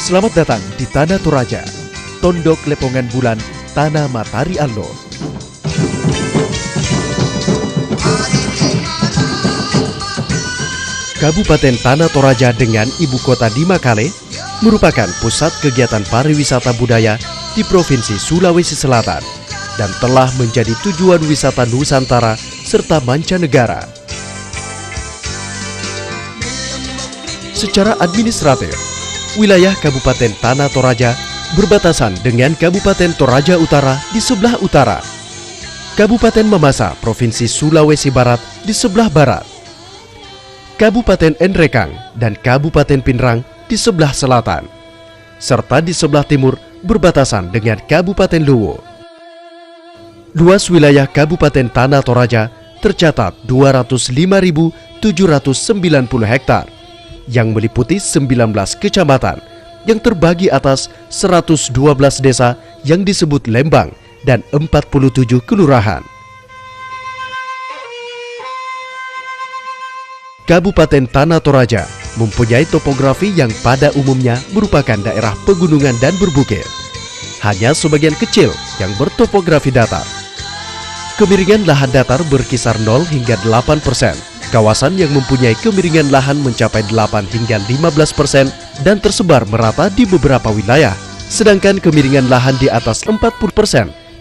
Selamat datang di Tanah Toraja, Tondok Lepongan Bulan, Tanah Matahari Allo. Kabupaten Tanah Toraja dengan ibu kota di Makale merupakan pusat kegiatan pariwisata budaya di Provinsi Sulawesi Selatan dan telah menjadi tujuan wisata Nusantara serta mancanegara. Secara administratif, wilayah Kabupaten Tanah Toraja berbatasan dengan Kabupaten Toraja Utara di sebelah utara, Kabupaten Mamasa, Provinsi Sulawesi Barat di sebelah barat, Kabupaten Enrekang dan Kabupaten Pinrang di sebelah selatan, serta di sebelah timur berbatasan dengan Kabupaten Luwu. Luas wilayah Kabupaten Tanah Toraja tercatat 205.790 hektar, yang meliputi 19 kecamatan yang terbagi atas 112 desa yang disebut lembang dan 47 kelurahan. Kabupaten Tanah Toraja mempunyai topografi yang pada umumnya merupakan daerah pegunungan dan berbukit. Hanya sebagian kecil yang bertopografi datar. Kemiringan lahan datar berkisar 0 hingga 8%. Kawasan yang mempunyai kemiringan lahan mencapai 8 hingga 15% dan tersebar merata di beberapa wilayah. Sedangkan kemiringan lahan di atas 40%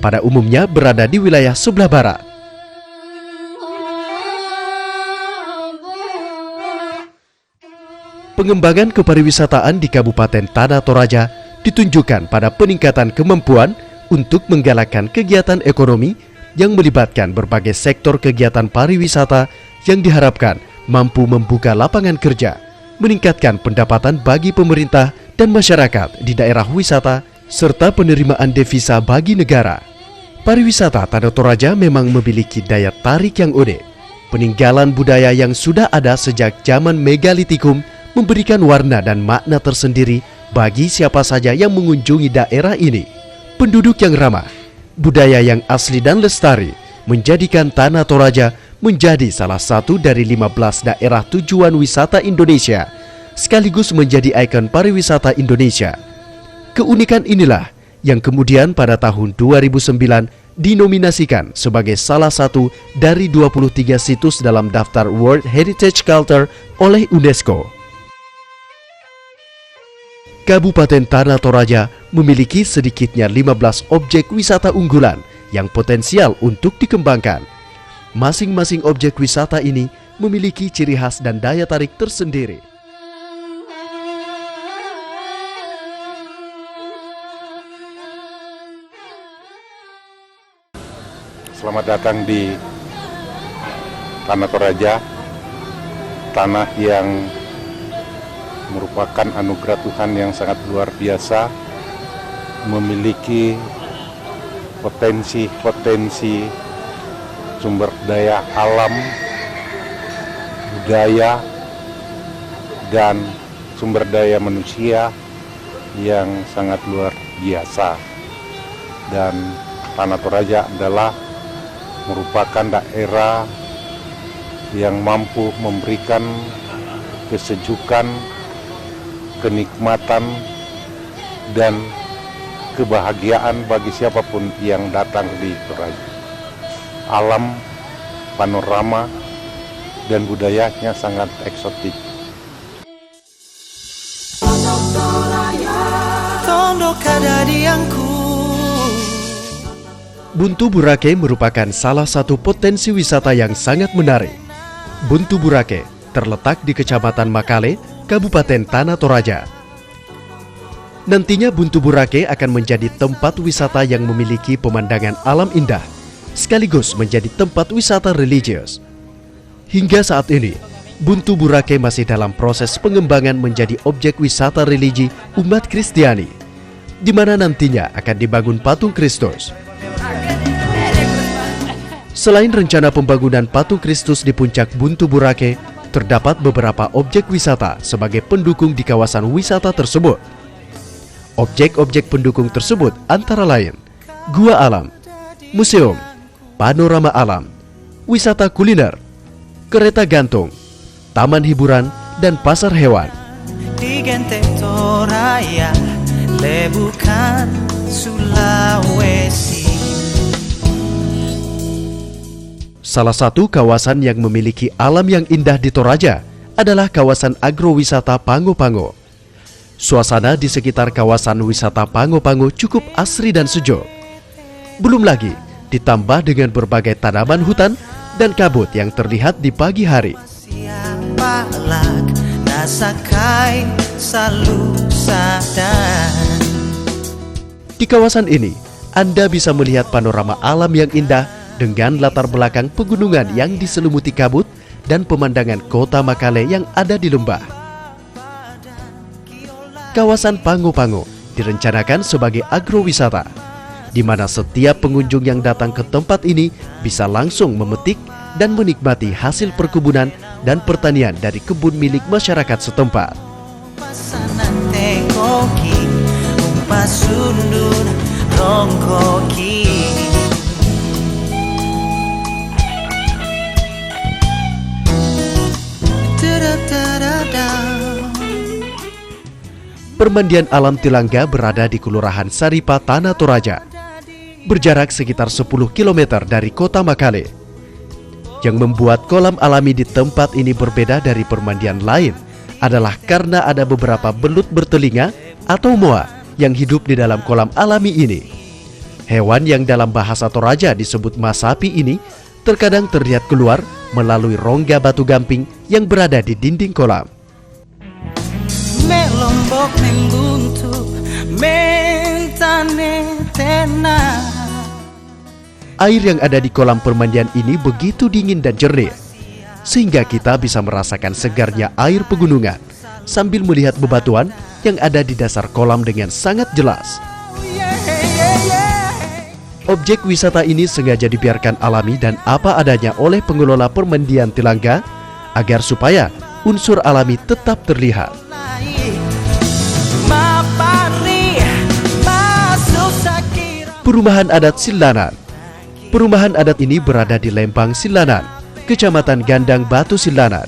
pada umumnya berada di wilayah sebelah barat. Pengembangan kepariwisataan di Kabupaten Tanah Toraja ditunjukkan pada peningkatan kemampuan untuk menggalakkan kegiatan ekonomi yang melibatkan berbagai sektor kegiatan pariwisata yang diharapkan mampu membuka lapangan kerja, meningkatkan pendapatan bagi pemerintah dan masyarakat di daerah wisata, serta penerimaan devisa bagi negara. Pariwisata Tanah Toraja memang memiliki daya tarik yang unik. Peninggalan budaya yang sudah ada sejak zaman megalitikum memberikan warna dan makna tersendiri bagi siapa saja yang mengunjungi daerah ini. Penduduk yang ramah, budaya yang asli dan lestari menjadikan Tanah Toraja menjadi salah satu dari 15 daerah tujuan wisata Indonesia, sekaligus menjadi ikon pariwisata Indonesia. Keunikan inilah yang kemudian pada tahun 2009 dinominasikan sebagai salah satu dari 23 situs dalam daftar World Heritage Culture oleh UNESCO. Kabupaten Tanah Toraja memiliki sedikitnya 15 objek wisata unggulan yang potensial untuk dikembangkan. Masing-masing objek wisata ini memiliki ciri khas dan daya tarik tersendiri. Selamat datang di Tanah Toraja, tanah yang merupakan anugerah Tuhan yang sangat luar biasa, memiliki potensi sumber daya alam, budaya, dan sumber daya manusia yang sangat luar biasa. Dan Tanah Toraja adalah merupakan daerah yang mampu memberikan kesejukan, kenikmatan, dan kebahagiaan bagi siapapun yang datang di Toraja. Alam, panorama, dan budayanya sangat eksotik. Buntu Burake merupakan salah satu potensi wisata yang sangat menarik. Buntu Burake terletak di Kecamatan Makale, Kabupaten Tanah Toraja. Nantinya Buntu Burake akan menjadi tempat wisata yang memiliki pemandangan alam indah, sekaligus menjadi tempat wisata religius. Hingga saat ini, Buntu Burake masih dalam proses pengembangan menjadi objek wisata religi umat Kristiani, di mana nantinya akan dibangun patung Kristus. Selain rencana pembangunan patung Kristus di puncak Buntu Burake, terdapat beberapa objek wisata sebagai pendukung di kawasan wisata tersebut. Objek-objek pendukung tersebut antara lain Gua Alam, Museum, Panorama Alam, Wisata Kuliner, Kereta Gantung, Taman Hiburan, dan Pasar Hewan. Di Gente Toraya, Lebukan, Sulawesi. Salah satu kawasan yang memiliki alam yang indah di Toraja adalah kawasan agrowisata Pango-Pango. Suasana di sekitar kawasan wisata Pango-Pango cukup asri dan sejuk. Belum lagi ditambah dengan berbagai tanaman hutan dan kabut yang terlihat di pagi hari. Siapa lag nasakai salu sadan. Di kawasan ini, Anda bisa melihat panorama alam yang indah dengan latar belakang pegunungan yang diselimuti kabut dan pemandangan kota Makale yang ada di lembah. Kawasan Pango-Pango direncanakan sebagai agrowisata, di mana setiap pengunjung yang datang ke tempat ini bisa langsung memetik dan menikmati hasil perkebunan dan pertanian dari kebun milik masyarakat setempat. Pasanan tekoki, umpasundun rongkoki. Permandian Alam Tilangga berada di Kelurahan Saripa, Tanah Toraja, berjarak sekitar 10 km dari kota Makale. Yang membuat kolam alami di tempat ini berbeda dari permandian lain adalah karena ada beberapa belut bertelinga atau moa yang hidup di dalam kolam alami ini. Hewan yang dalam bahasa Toraja disebut masapi ini terkadang terlihat keluar melalui rongga batu gamping yang berada di dinding kolam. Melombok membuntu mentane tena. Air yang ada di kolam permandian ini begitu dingin dan jernih, sehingga kita bisa merasakan segarnya air pegunungan sambil melihat bebatuan yang ada di dasar kolam dengan sangat jelas. Objek wisata ini sengaja dibiarkan alami dan apa adanya oleh pengelola permandian Tilangga agar supaya unsur alami tetap terlihat. Perumahan adat Silanan. Perumahan adat ini berada di Lembang Silanan, Kecamatan Gandang Batu Silanan.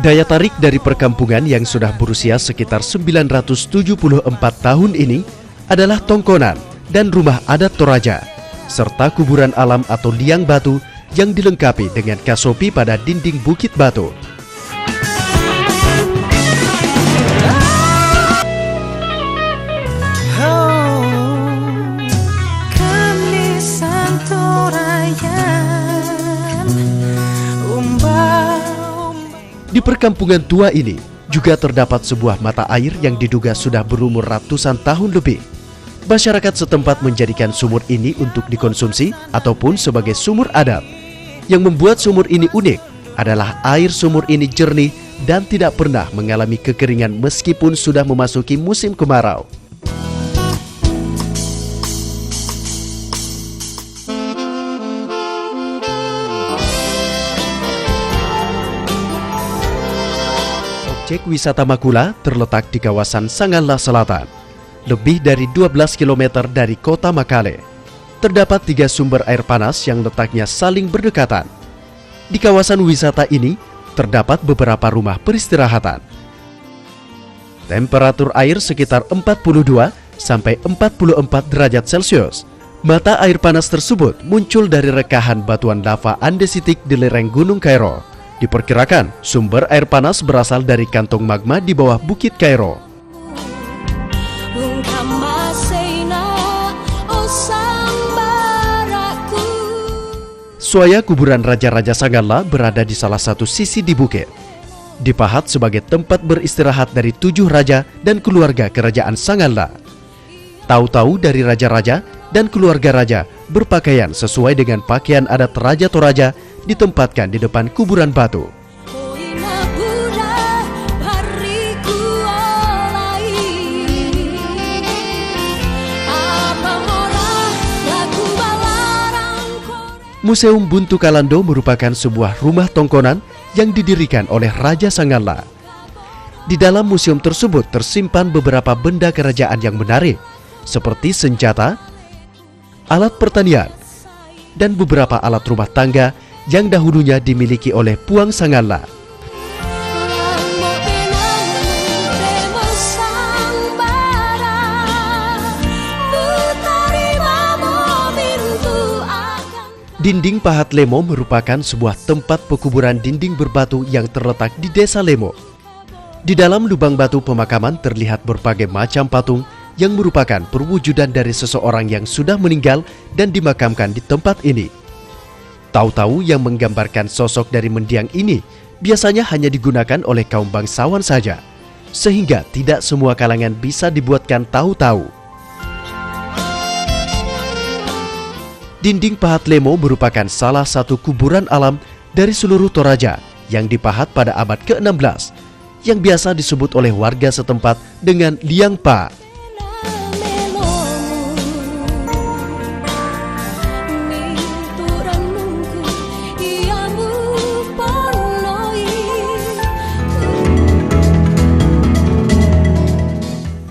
Daya tarik dari perkampungan yang sudah berusia sekitar 974 tahun ini adalah tongkonan dan rumah adat Toraja, serta kuburan alam atau liang batu yang dilengkapi dengan kasopi pada dinding bukit batu. Di perkampungan tua ini juga terdapat sebuah mata air yang diduga sudah berumur ratusan tahun lebih. Masyarakat setempat menjadikan sumur ini untuk dikonsumsi ataupun sebagai sumur adat. Yang membuat sumur ini unik adalah air sumur ini jernih dan tidak pernah mengalami kekeringan meskipun sudah memasuki musim kemarau. Objek wisata Makula terletak di kawasan Sangala Selatan, lebih dari 12 km dari kota Makale. Terdapat 3 sumber air panas yang letaknya saling berdekatan. Di kawasan wisata ini terdapat beberapa rumah peristirahatan. Temperatur air sekitar 42 sampai 44 derajat Celcius. Mata air panas tersebut muncul dari rekahan batuan lava andesitik di lereng Gunung Kairo. Diperkirakan sumber air panas berasal dari kantong magma di bawah Bukit Kairo. Suaya kuburan Raja-Raja Sangala berada di salah satu sisi di bukit. Dipahat sebagai tempat beristirahat dari 7 raja dan keluarga kerajaan Sangala. Tahu-tahu dari raja-raja dan keluarga raja berpakaian sesuai dengan pakaian adat Raja Toraja ditempatkan di depan kuburan batu. Museum Buntu Kalando merupakan sebuah rumah tongkonan yang didirikan oleh Raja Sangala. Di dalam museum tersebut tersimpan beberapa benda kerajaan yang menarik, seperti senjata, alat pertanian, dan beberapa alat rumah tangga yang dahulunya dimiliki oleh Puang Sangalla. Dinding Pahat Lemo merupakan sebuah tempat pekuburan dinding berbatu yang terletak di Desa Lemo. Di dalam lubang batu pemakaman terlihat berbagai macam patung yang merupakan perwujudan dari seseorang yang sudah meninggal dan dimakamkan di tempat ini. Tahu-tahu yang menggambarkan sosok dari mendiang ini biasanya hanya digunakan oleh kaum bangsawan saja, sehingga tidak semua kalangan bisa dibuatkan tahu-tahu. Dinding Pahat Lemo merupakan salah satu kuburan alam dari seluruh Toraja yang dipahat pada abad ke-16, yang biasa disebut oleh warga setempat dengan Liang Pa.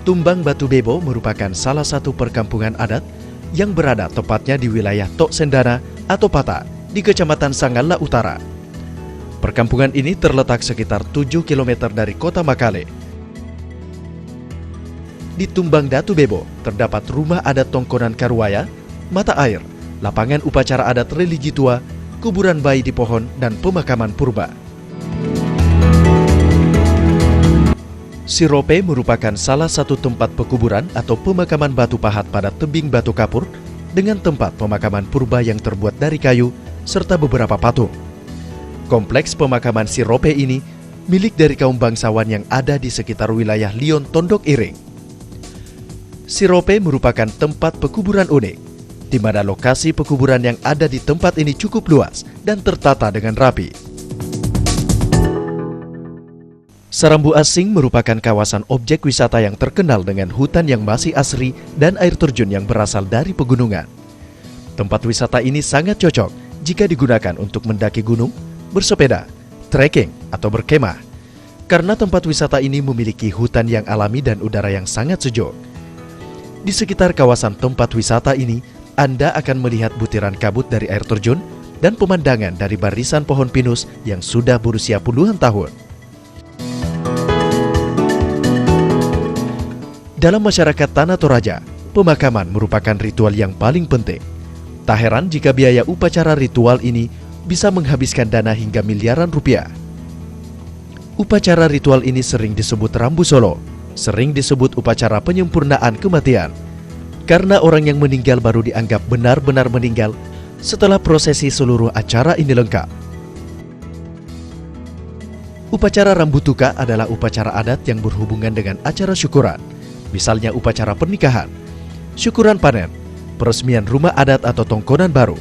Tumbang Batu Bebo merupakan salah satu perkampungan adat yang berada tepatnya di wilayah Tok Sendana atau Pata di Kecamatan Sangalla Utara. Perkampungan ini terletak sekitar 7 km dari kota Makale. Di Tumbang Datu Bebo terdapat rumah adat Tongkonan Karuaya, mata air, lapangan upacara adat religi tua, kuburan bayi di pohon, dan pemakaman purba. Sirope merupakan salah satu tempat pekuburan atau pemakaman batu pahat pada tebing Batu Kapur dengan tempat pemakaman purba yang terbuat dari kayu serta beberapa patung. Kompleks pemakaman Sirope ini milik dari kaum bangsawan yang ada di sekitar wilayah Lion Tondok Iring. Sirope merupakan tempat pekuburan unik, di mana lokasi pekuburan yang ada di tempat ini cukup luas dan tertata dengan rapi. Sarambu Asing merupakan kawasan objek wisata yang terkenal dengan hutan yang masih asri dan air terjun yang berasal dari pegunungan. Tempat wisata ini sangat cocok jika digunakan untuk mendaki gunung, bersepeda, trekking, atau berkemah. Karena tempat wisata ini memiliki hutan yang alami dan udara yang sangat sejuk. Di sekitar kawasan tempat wisata ini, Anda akan melihat butiran kabut dari air terjun dan pemandangan dari barisan pohon pinus yang sudah berusia puluhan tahun. Dalam masyarakat Tanah Toraja, pemakaman merupakan ritual yang paling penting. Tak heran jika biaya upacara ritual ini bisa menghabiskan dana hingga miliaran rupiah. Upacara ritual ini sering disebut Rambu Solo, sering disebut upacara penyempurnaan kematian, karena orang yang meninggal baru dianggap benar-benar meninggal setelah prosesi seluruh acara ini lengkap. Upacara Rambutuka adalah upacara adat yang berhubungan dengan acara syukuran. Misalnya upacara pernikahan, syukuran panen, peresmian rumah adat atau tongkonan baru.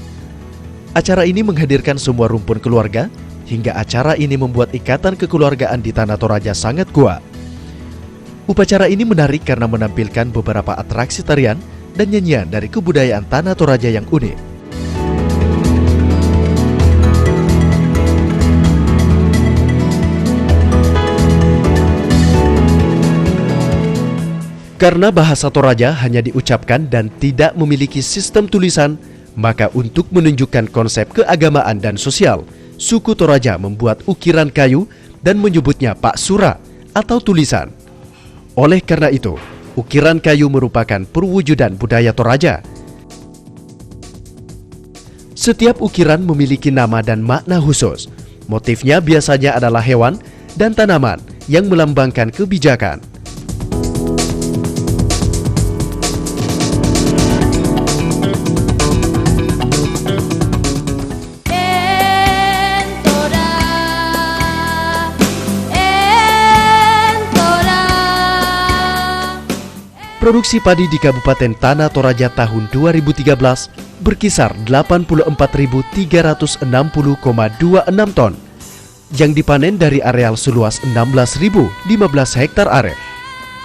Acara ini menghadirkan semua rumpun keluarga, hingga acara ini membuat ikatan kekeluargaan di Tanah Toraja sangat kuat. Upacara ini menarik karena menampilkan beberapa atraksi tarian dan nyanyian dari kebudayaan Tanah Toraja yang unik. Karena bahasa Toraja hanya diucapkan dan tidak memiliki sistem tulisan, maka untuk menunjukkan konsep keagamaan dan sosial, suku Toraja membuat ukiran kayu dan menyebutnya Pak Sura atau tulisan. Oleh karena itu, ukiran kayu merupakan perwujudan budaya Toraja. Setiap ukiran memiliki nama dan makna khusus. Motifnya biasanya adalah hewan dan tanaman yang melambangkan kebijakan. Produksi padi di Kabupaten Tanah Toraja tahun 2013 berkisar 84.360,26 ton yang dipanen dari areal seluas 16.015 hektar aren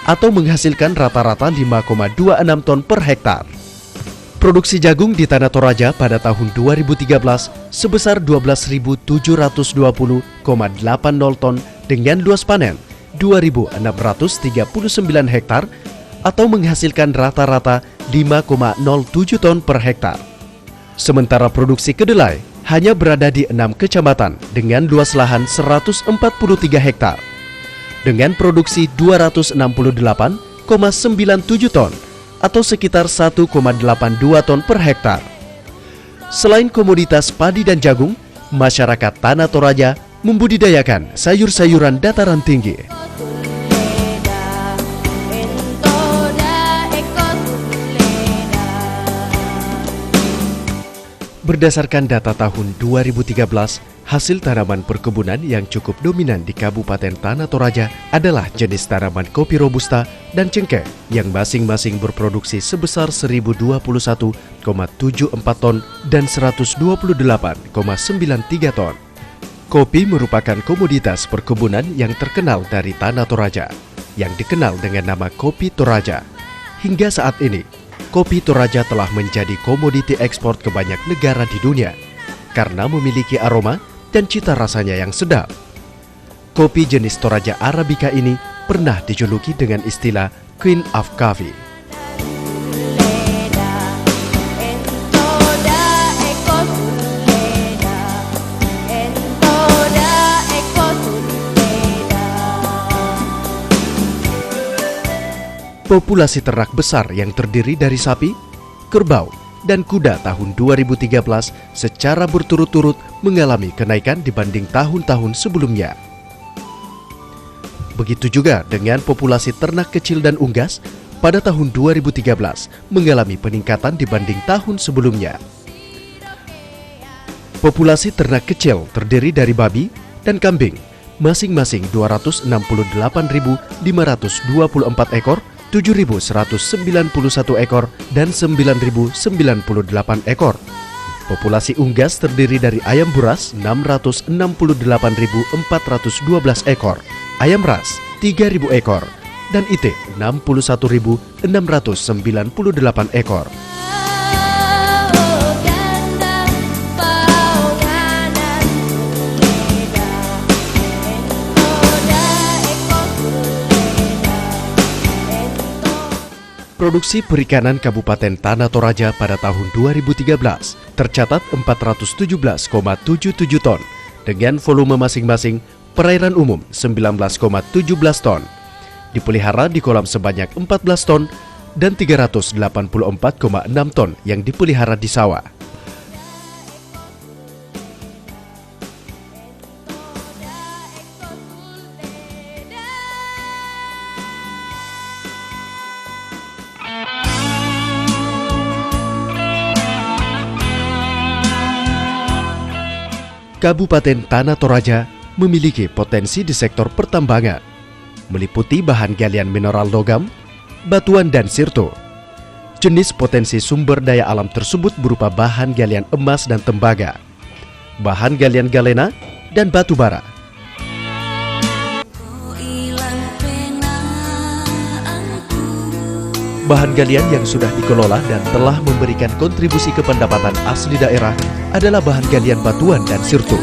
atau menghasilkan rata-rata 5,26 ton per hektar. Produksi jagung di Tanah Toraja pada tahun 2013 sebesar 12.720,80 ton dengan luas panen 2.639 hektar atau menghasilkan rata-rata 5,07 ton per hektar. Sementara produksi kedelai hanya berada di 6 kecamatan dengan luas lahan 143 hektar dengan produksi 268,97 ton atau sekitar 1,82 ton per hektar. Selain komoditas padi dan jagung, masyarakat Tanah Toraja membudidayakan sayur-sayuran dataran tinggi. Berdasarkan data tahun 2013, hasil tanaman perkebunan yang cukup dominan di Kabupaten Tanah Toraja adalah jenis tanaman kopi robusta dan cengkeh yang masing-masing berproduksi sebesar 1021,74 ton dan 128,93 ton. Kopi merupakan komoditas perkebunan yang terkenal dari Tanah Toraja, yang dikenal dengan nama Kopi Toraja. Hingga saat ini, kopi Toraja telah menjadi komoditi ekspor ke banyak negara di dunia karena memiliki aroma dan cita rasanya yang sedap. Kopi jenis Toraja Arabica ini pernah dijuluki dengan istilah Queen of Coffee. Populasi ternak besar yang terdiri dari sapi, kerbau, dan kuda tahun 2013 secara berturut-turut mengalami kenaikan dibanding tahun-tahun sebelumnya. Begitu juga dengan populasi ternak kecil dan unggas pada tahun 2013 mengalami peningkatan dibanding tahun sebelumnya. Populasi ternak kecil terdiri dari babi dan kambing, masing-masing 268.524 ekor, 7.191 ekor, dan 9.098 ekor. Populasi unggas terdiri dari ayam buras 668.412 ekor, ayam ras 3.000 ekor, dan itik 61.698 ekor. Produksi perikanan Kabupaten Tanah Toraja pada tahun 2013 tercatat 417,77 ton dengan volume masing-masing perairan umum 19,17 ton, dipelihara di kolam sebanyak 14 ton, dan 384,6 ton yang dipelihara di sawah. Kabupaten Tanah Toraja memiliki potensi di sektor pertambangan, meliputi bahan galian mineral logam, batuan, dan sirto. Jenis potensi sumber daya alam tersebut berupa bahan galian emas dan tembaga, bahan galian galena, dan batu bara. Bahan galian yang sudah dikelola dan telah memberikan kontribusi ke pendapatan asli daerah adalah bahan galian batuan dan sirto.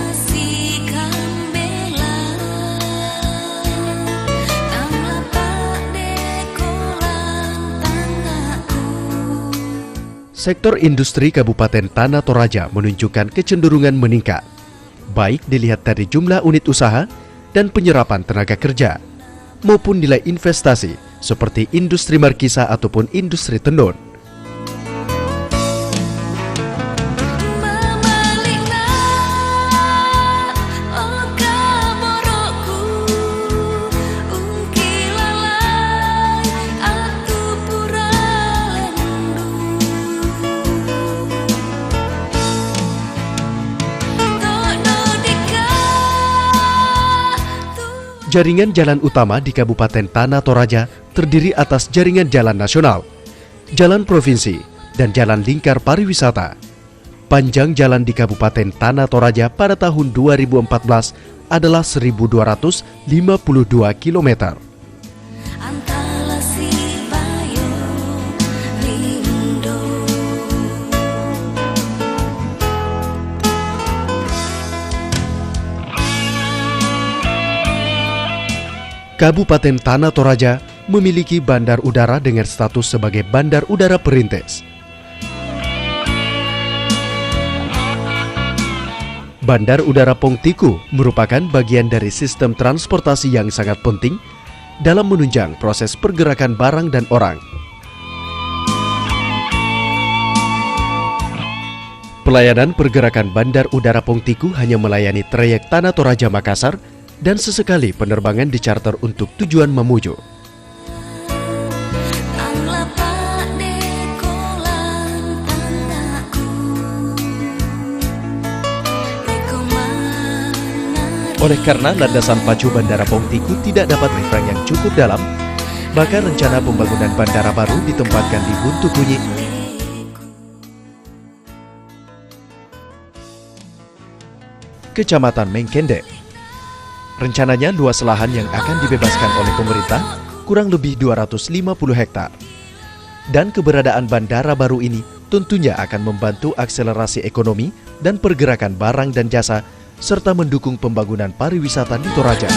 Sektor industri Kabupaten Tanah Toraja menunjukkan kecenderungan meningkat, baik dilihat dari jumlah unit usaha dan penyerapan tenaga kerja, maupun nilai investasi seperti industri markisa ataupun industri tenun. Jaringan jalan utama di Kabupaten Tanah Toraja terdiri atas jaringan jalan nasional, jalan provinsi, dan jalan lingkar pariwisata. Panjang jalan di Kabupaten Tanah Toraja pada tahun 2014 adalah 1.252 km. Kabupaten Tanah Toraja memiliki bandar udara dengan status sebagai bandar udara perintis. Bandar Udara Pongtiku merupakan bagian dari sistem transportasi yang sangat penting dalam menunjang proses pergerakan barang dan orang. Pelayanan pergerakan Bandar Udara Pongtiku hanya melayani trayek Tanah Toraja Makassar dan sesekali penerbangan dicharter untuk tujuan Mamuju. Oleh karena landasan pacu Bandara Pongtiku tidak dapat lifrang yang cukup dalam, maka rencana pembangunan bandara baru ditempatkan di Buntu Kunyi, Kecamatan Mengkende. Rencananya luas lahan yang akan dibebaskan oleh pemerintah kurang lebih 250 hektar. Dan keberadaan bandara baru ini tentunya akan membantu akselerasi ekonomi dan pergerakan barang dan jasa serta mendukung pembangunan pariwisata di Toraja.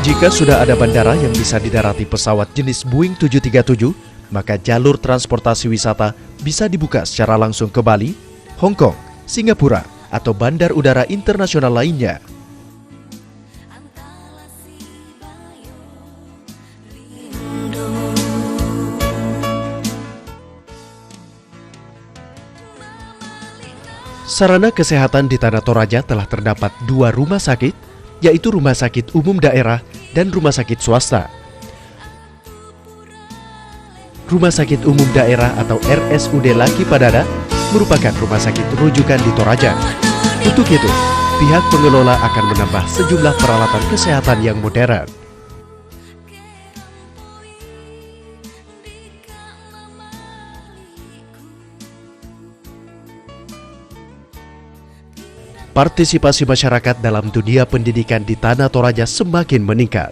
Jika sudah ada bandara yang bisa didarati pesawat jenis Boeing 737, maka jalur transportasi wisata bisa dibuka secara langsung ke Bali, Hong Kong, Singapura, atau bandar udara internasional lainnya. Sarana kesehatan di Tanah Toraja telah terdapat 2 rumah sakit, yaitu Rumah Sakit Umum Daerah dan Rumah Sakit Swasta. Rumah Sakit Umum Daerah atau RSUD Laki Padada merupakan rumah sakit rujukan di Toraja. Untuk itu, pihak pengelola akan menambah sejumlah peralatan kesehatan yang modern. Partisipasi masyarakat dalam dunia pendidikan di Tanah Toraja semakin meningkat.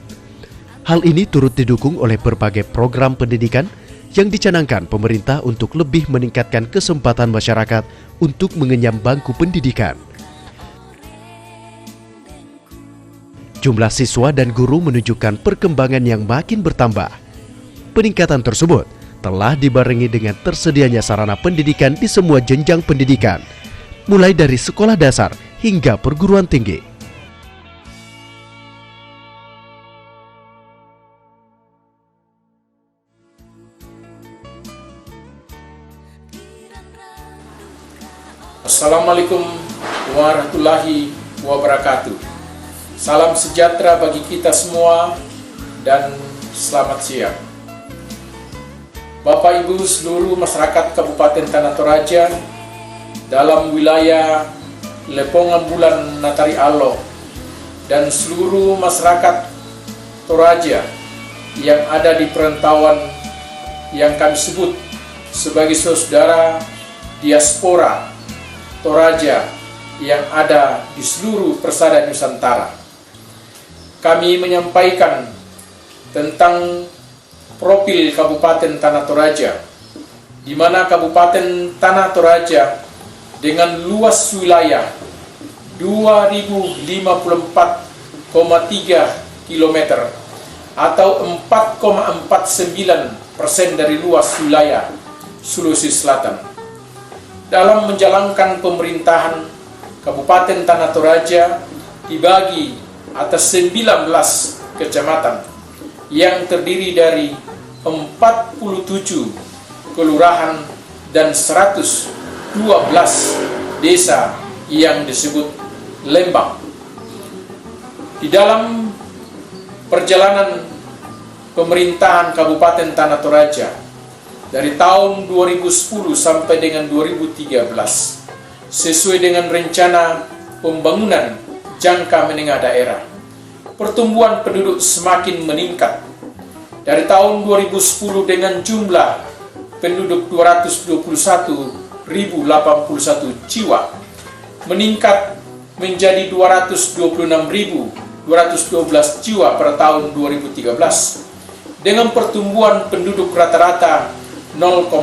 Hal ini turut didukung oleh berbagai program pendidikan yang dicanangkan pemerintah untuk lebih meningkatkan kesempatan masyarakat untuk mengenyam bangku pendidikan. Jumlah siswa dan guru menunjukkan perkembangan yang makin bertambah. Peningkatan tersebut telah dibarengi dengan tersedianya sarana pendidikan di semua jenjang pendidikan, mulai dari sekolah dasar hingga perguruan tinggi. Assalamualaikum warahmatullahi wabarakatuh. Salam sejahtera bagi kita semua dan selamat siang. Bapak Ibu seluruh masyarakat Kabupaten Tanah Toraja dalam wilayah Lepongan Bulan Natari Allo dan seluruh masyarakat Toraja yang ada di perantauan yang kami sebut sebagai saudara diaspora Toraja yang ada di seluruh persada Nusantara. Kami menyampaikan tentang profil Kabupaten Tanah Toraja, di mana Kabupaten Tanah Toraja dengan luas wilayah 2054,3 km atau 4,49% dari luas wilayah Sulawesi Selatan. Dalam menjalankan pemerintahan, Kabupaten Tanah Toraja dibagi atas 19 kecamatan yang terdiri dari 47 kelurahan dan 112 desa yang disebut lembang. Di dalam perjalanan pemerintahan Kabupaten Tanah Toraja dari tahun 2010 sampai dengan 2013 sesuai dengan rencana pembangunan jangka menengah daerah, pertumbuhan penduduk semakin meningkat. Dari tahun 2010 dengan jumlah penduduk 221.081 jiwa meningkat menjadi 226.212 jiwa pada tahun 2013 dengan pertumbuhan penduduk rata-rata 0,6%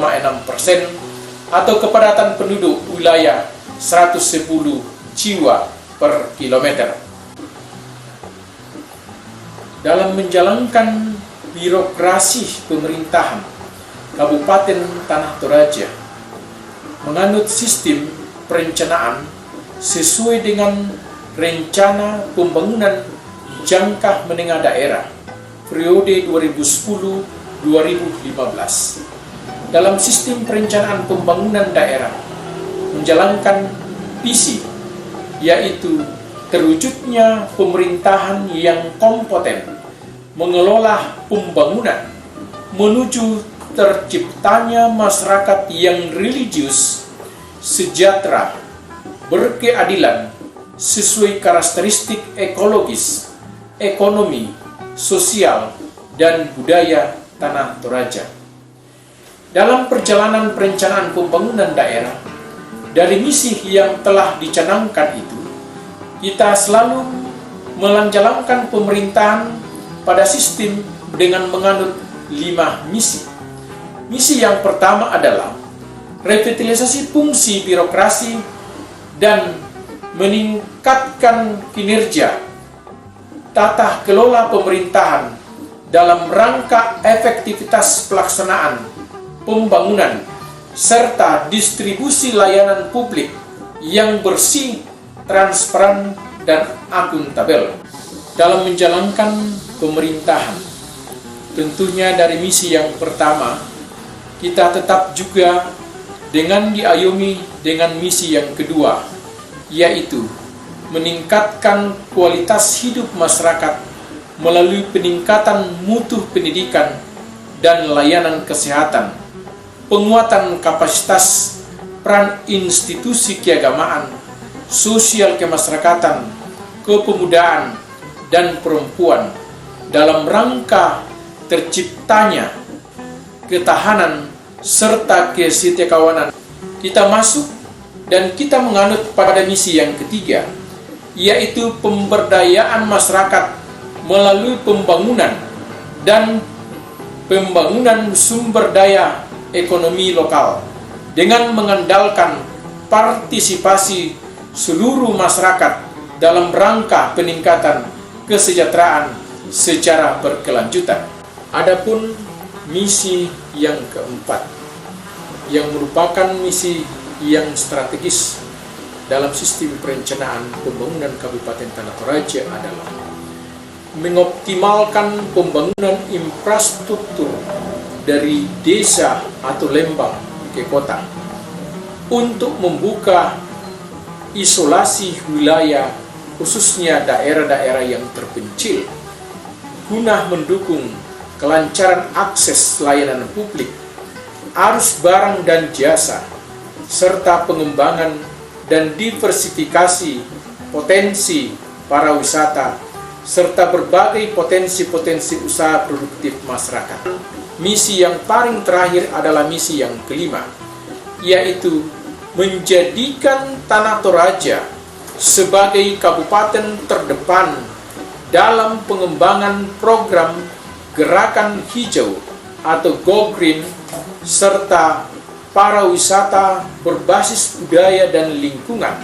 atau kepadatan penduduk wilayah 110 jiwa per kilometer. Dalam menjalankan birokrasi pemerintahan Kabupaten Tanah Toraja menganut sistem perencanaan sesuai dengan rencana pembangunan jangka menengah daerah periode 2010-2015. Dalam sistem perencanaan pembangunan daerah menjalankan visi, yaitu terwujudnya pemerintahan yang kompeten mengelola pembangunan menuju terciptanya masyarakat yang religius, sejahtera, berkeadilan, sesuai karakteristik ekologis, ekonomi, sosial, dan budaya Tanah Toraja. Dalam perjalanan perencanaan pembangunan daerah, dari misi yang telah dicanangkan itu, kita selalu menjalankan pemerintahan pada sistem dengan menganut 5 misi. Misi yang pertama adalah revitalisasi fungsi birokrasi dan meningkatkan kinerja tata kelola pemerintahan dalam rangka efektivitas pelaksanaan pembangunan serta distribusi layanan publik yang bersih, transparan, dan akuntabel. Dalam menjalankan pemerintahan, tentunya dari misi yang pertama, kita tetap juga dengan diayomi dengan misi yang kedua, yaitu meningkatkan kualitas hidup masyarakat melalui peningkatan mutu pendidikan dan layanan kesehatan, penguatan kapasitas peran institusi keagamaan, sosial kemasyarakatan, kepemudaan, dan perempuan dalam rangka terciptanya ketahanan serta kesetiakawanan. Kita masuk dan kita menganut pada misi yang ketiga, yaitu pemberdayaan masyarakat melalui pembangunan dan pembangunan sumber daya ekonomi lokal dengan mengandalkan partisipasi seluruh masyarakat dalam rangka peningkatan kesejahteraan secara berkelanjutan. Adapun misi yang keempat, yang merupakan misi yang strategis dalam sistem perencanaan pembangunan Kabupaten Tanah Toraja adalah mengoptimalkan pembangunan infrastruktur dari desa atau lembang ke kota untuk membuka isolasi wilayah, khususnya daerah-daerah yang terpencil, guna mendukung kelancaran akses layanan publik, arus barang dan jasa, serta pengembangan dan diversifikasi potensi para wisata, serta berbagai potensi-potensi usaha produktif masyarakat. Misi yang paling terakhir adalah misi yang kelima, yaitu menjadikan Tanah Toraja sebagai kabupaten terdepan dalam pengembangan program gerakan hijau atau Go Green serta para wisata berbasis budaya dan lingkungan,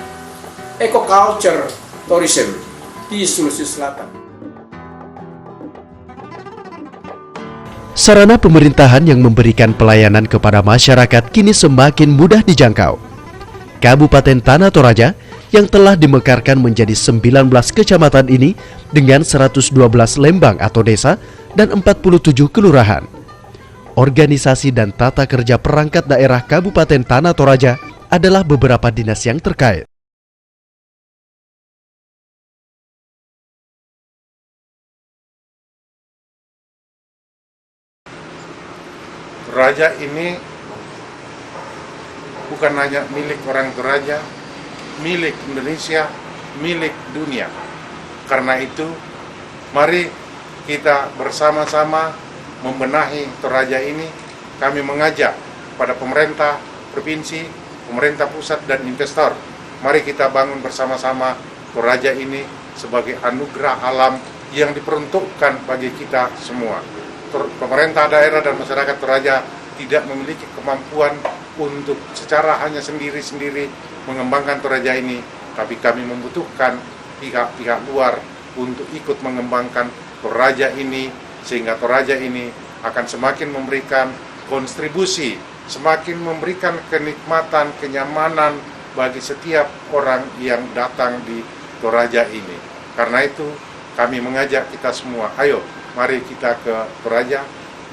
ecoculture tourism di Sulawesi Selatan. Sarana pemerintahan yang memberikan pelayanan kepada masyarakat kini semakin mudah dijangkau. Kabupaten Tanah Toraja yang telah dimekarkan menjadi 19 kecamatan ini dengan 112 lembang atau desa dan 47 kelurahan. Organisasi dan tata kerja perangkat daerah Kabupaten Tanah Toraja adalah beberapa dinas yang terkait. Toraja ini bukan hanya milik orang Toraja, milik Indonesia, milik dunia. Karena itu, mari kita bersama-sama membenahi Toraja ini. Kami mengajak pada pemerintah provinsi, pemerintah pusat, dan investor. Mari kita bangun bersama-sama Toraja ini sebagai anugerah alam yang diperuntukkan bagi kita semua. Pemerintah daerah dan masyarakat Toraja tidak memiliki kemampuan untuk secara hanya sendiri-sendiri mengembangkan Toraja ini, tapi kami membutuhkan pihak-pihak luar untuk ikut mengembangkan Toraja ini, sehingga Toraja ini akan semakin memberikan kontribusi, semakin memberikan kenikmatan, kenyamanan bagi setiap orang yang datang di Toraja ini. Karena itu kami mengajak kita semua, ayo mari kita ke Toraja,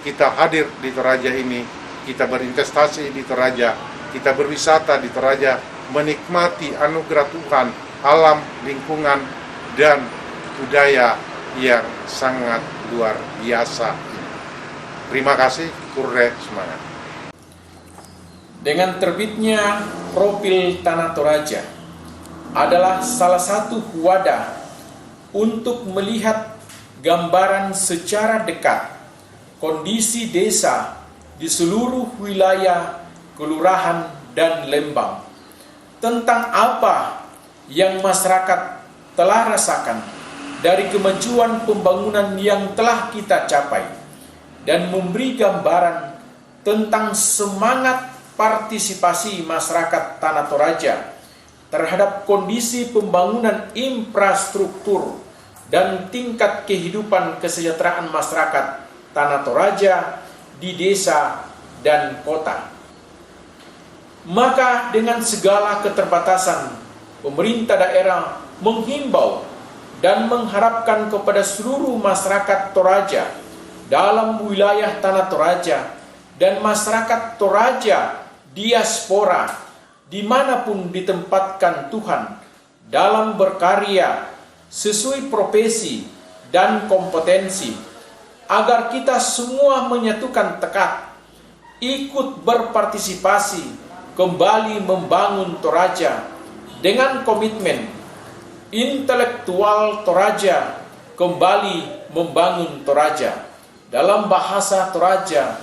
kita hadir di Toraja ini, kita berinvestasi di Toraja, kita berwisata di Toraja, menikmati anugerah Tuhan, alam, lingkungan, dan budaya yang sangat luar biasa. Terima kasih, Kurre, semangat. Dengan terbitnya profil Tanah Toraja adalah salah satu wadah untuk melihat gambaran secara dekat kondisi desa di seluruh wilayah, kelurahan, dan Lembang, tentang apa yang masyarakat telah rasakan dari kemajuan pembangunan yang telah kita capai, dan memberi gambaran tentang semangat partisipasi masyarakat Tanah Toraja terhadap kondisi pembangunan infrastruktur dan tingkat kehidupan kesejahteraan masyarakat Tanah Toraja di desa dan kota. Maka dengan segala keterbatasan, pemerintah daerah menghimbau dan mengharapkan kepada seluruh masyarakat Toraja dalam wilayah Tanah Toraja dan masyarakat Toraja diaspora dimanapun ditempatkan Tuhan dalam berkarya sesuai profesi dan kompetensi, agar kita semua menyatukan tekad, ikut berpartisipasi kembali membangun Toraja dengan komitmen intelektual Toraja kembali membangun Toraja. Dalam bahasa Toraja,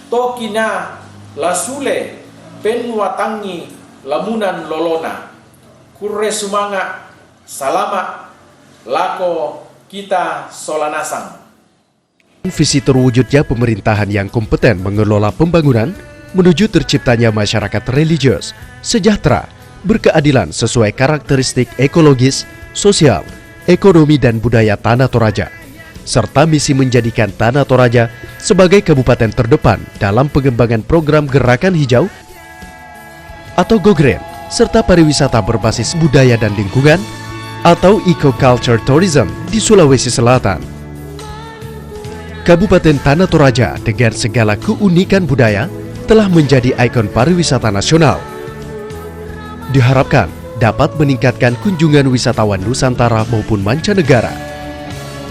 Tokina lasule penwatangi lamunan lolona. Kurre sumanga salama lako kita solanasang. Visi terwujudnya pemerintahan yang kompeten mengelola pembangunan menuju terciptanya masyarakat religius, sejahtera, berkeadilan sesuai karakteristik ekologis, sosial, ekonomi, dan budaya Tanah Toraja, serta misi menjadikan Tanah Toraja sebagai kabupaten terdepan dalam pengembangan program Gerakan Hijau atau GoGreen, serta pariwisata berbasis budaya dan lingkungan atau Eco-Culture Tourism di Sulawesi Selatan. Kabupaten Tanah Toraja dengan segala keunikan budaya telah menjadi ikon pariwisata nasional. Diharapkan dapat meningkatkan kunjungan wisatawan Nusantara maupun mancanegara.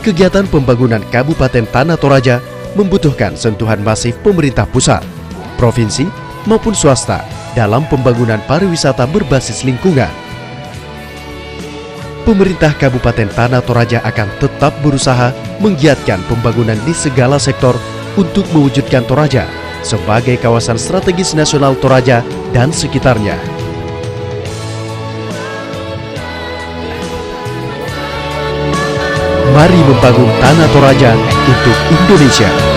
Kegiatan pembangunan Kabupaten Tanah Toraja membutuhkan sentuhan masif pemerintah pusat, provinsi, maupun swasta dalam pembangunan pariwisata berbasis lingkungan. Pemerintah Kabupaten Tanah Toraja akan tetap berusaha menggiatkan pembangunan di segala sektor untuk mewujudkan Toraja sebagai kawasan strategis nasional Toraja dan sekitarnya. Mari membangun Tanah Toraja untuk Indonesia.